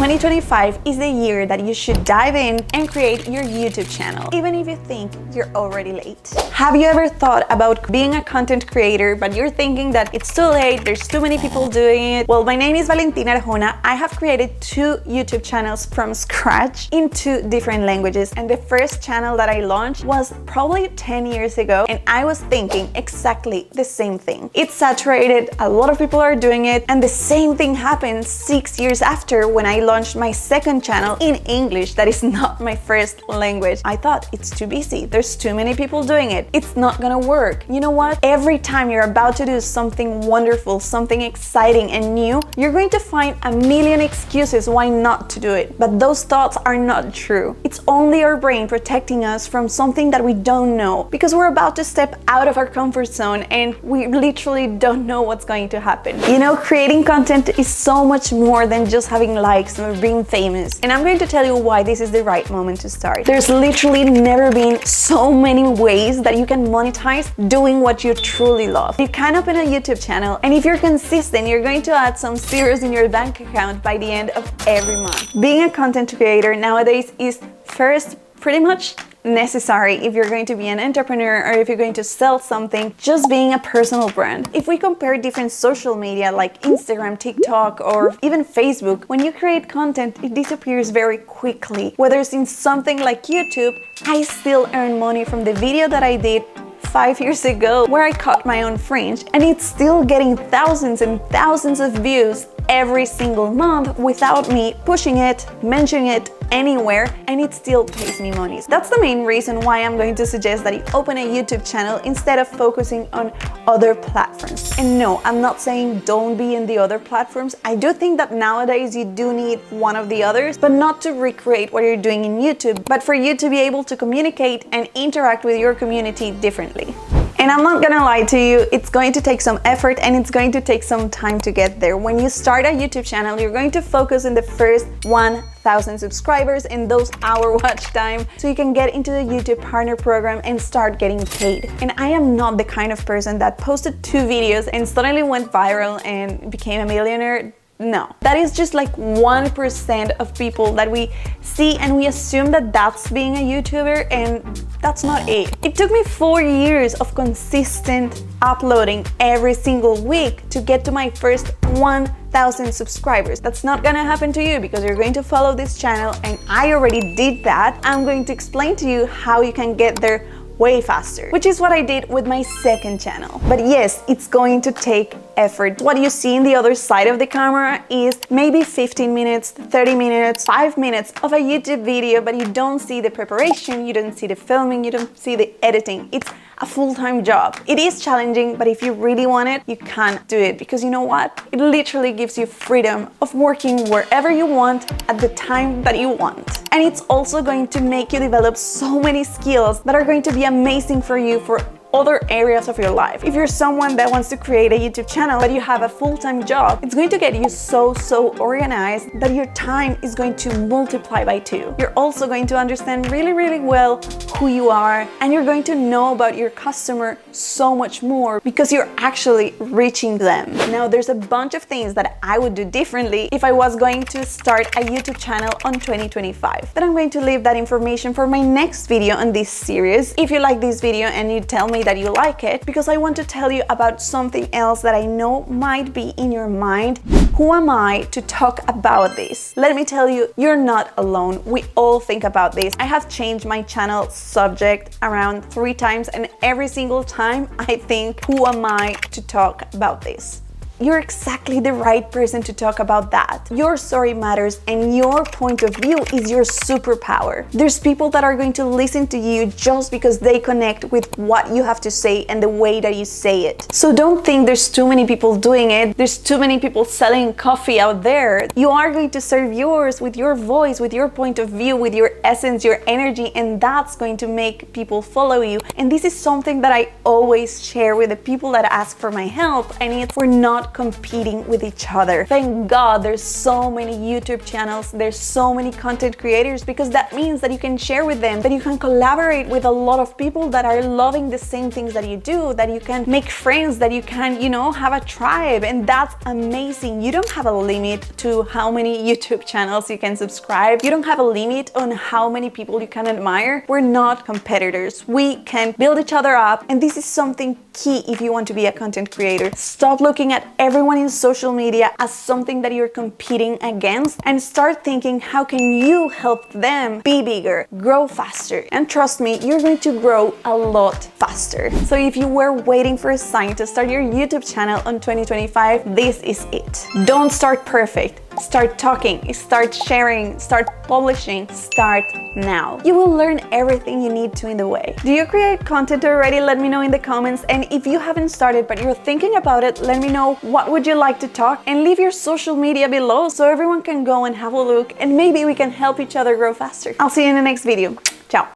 2025 is the year that you should dive in and create your YouTube channel, even if you think you're already late. Have you ever thought about being a content creator, but you're thinking that it's too late, there's too many people doing it? Well, my name is Valentina Arjona. I have created 2 YouTube channels from scratch in 2 different languages, and the first channel that I launched was probably 10 years ago, and I was thinking exactly the same thing. It's saturated, a lot of people are doing it, and the same thing happened 6 years after when I launched my second channel in English that is not my first language. I thought it's too busy, there's too many people doing it, it's not gonna work. You know what? Every time you're about to do something wonderful, something exciting and new, you're going to find a million excuses why not to do it. But those thoughts are not true. It's only our brain protecting us from something that we don't know, because we're about to step out of our comfort zone and we literally don't know what's going to happen. You know, creating content is so much more than just having likes or being famous. And I'm going to tell you why this is the right moment to start. There's literally never been so many ways that you can monetize doing what you truly love. You can open a YouTube channel, and if you're consistent, you're going to add some zeros in your bank account by the end of every month. Being a content creator nowadays is first pretty much necessary if you're going to be an entrepreneur or if you're going to sell something, just being a personal brand. If we compare different social media like Instagram, TikTok, or even Facebook, when you create content, it disappears very quickly. Whether it's in something like YouTube, I still earn money from the video that I did 5 years ago where I cut my own fringe, and it's still getting thousands and thousands of views every single month without me pushing it, mentioning it anywhere, and it still pays me money. That's the main reason why I'm going to suggest that you open a YouTube channel instead of focusing on other platforms. And no, I'm not saying don't be in the other platforms. I do think that nowadays you do need one of the others, but not to recreate what you're doing in YouTube, but for you to be able to communicate and interact with your community differently. And I'm not gonna lie to you, it's going to take some effort and it's going to take some time to get there. When you start a YouTube channel, you're going to focus on the first 1,000 subscribers and those hour watch time so you can get into the YouTube partner program and start getting paid. And I am not the kind of person that posted 2 videos and suddenly went viral and became a millionaire. No, that is just like 1% of people that we see, and we assume that that's being a YouTuber, and that's not it. It took me 4 years of consistent uploading every single week to get to my first 1,000 subscribers. That's not gonna happen to you because you're going to follow this channel, and I already did that. I'm going to explain to you how you can get there way faster, which is what I did with my second channel. But yes, it's going to take effort. What you see in the other side of the camera is maybe 15 minutes, 30 minutes, 5 minutes of a YouTube video, but you don't see the preparation, you don't see the filming, you don't see the editing. It's a full-time job. It is challenging, but if you really want it, you can do it, because you know what? It literally gives you freedom of working wherever you want at the time that you want. And it's also going to make you develop so many skills that are going to be amazing for you for other areas of your life. If you're someone that wants to create a YouTube channel but you have a full-time job, it's going to get you so organized that your time is going to multiply by 2. You're also going to understand really well who you are, and you're going to know about your customer so much more because you're actually reaching them. Now, there's a bunch of things that I would do differently if I was going to start a YouTube channel on 2025, but I'm going to leave that information for my next video on this series. If you like this video and you tell me that you like it, because I want to tell you about something else that I know might be in your mind. Who am I to talk about this? Let me tell you, you're not alone. We all think about this. I have changed my channel subject around 3 times, and every single time I think, who am I to talk about this? You're exactly the right person to talk about that. Your story matters, and your point of view is your superpower. There's people that are going to listen to you just because they connect with what you have to say and the way that you say it. So don't think there's too many people doing it, there's too many people selling coffee out there. You are going to serve yours with your voice, with your point of view, with your essence, your energy, and that's going to make people follow you. And this is something that I always share with the people that ask for my help, and it's we're not not competing with each other. Thank God there's so many YouTube channels, there's so many content creators, because that means that you can share with them, that you can collaborate with a lot of people that are loving the same things that you do, that you can make friends, that you can, have a tribe, and that's amazing. You don't have a limit to how many YouTube channels you can subscribe. You don't have a limit on how many people you can admire. We're not competitors. We can build each other up, and this is something key if you want to be a content creator. Stop looking at everyone in social media as something that you're competing against, and start thinking, how can you help them be bigger, grow faster? And trust me, you're going to grow a lot faster. So if you were waiting for a sign to start your YouTube channel on 2025, this is it. Don't start perfect. Start talking, start sharing, start publishing, start now. You will learn everything you need to in the way. Do you create content already? Let me know in the comments. And if you haven't started but you're thinking about it, let me know what would you like to talk, and leave your social media below so everyone can go and have a look, and maybe we can help each other grow faster. I'll see you in the next video. Ciao.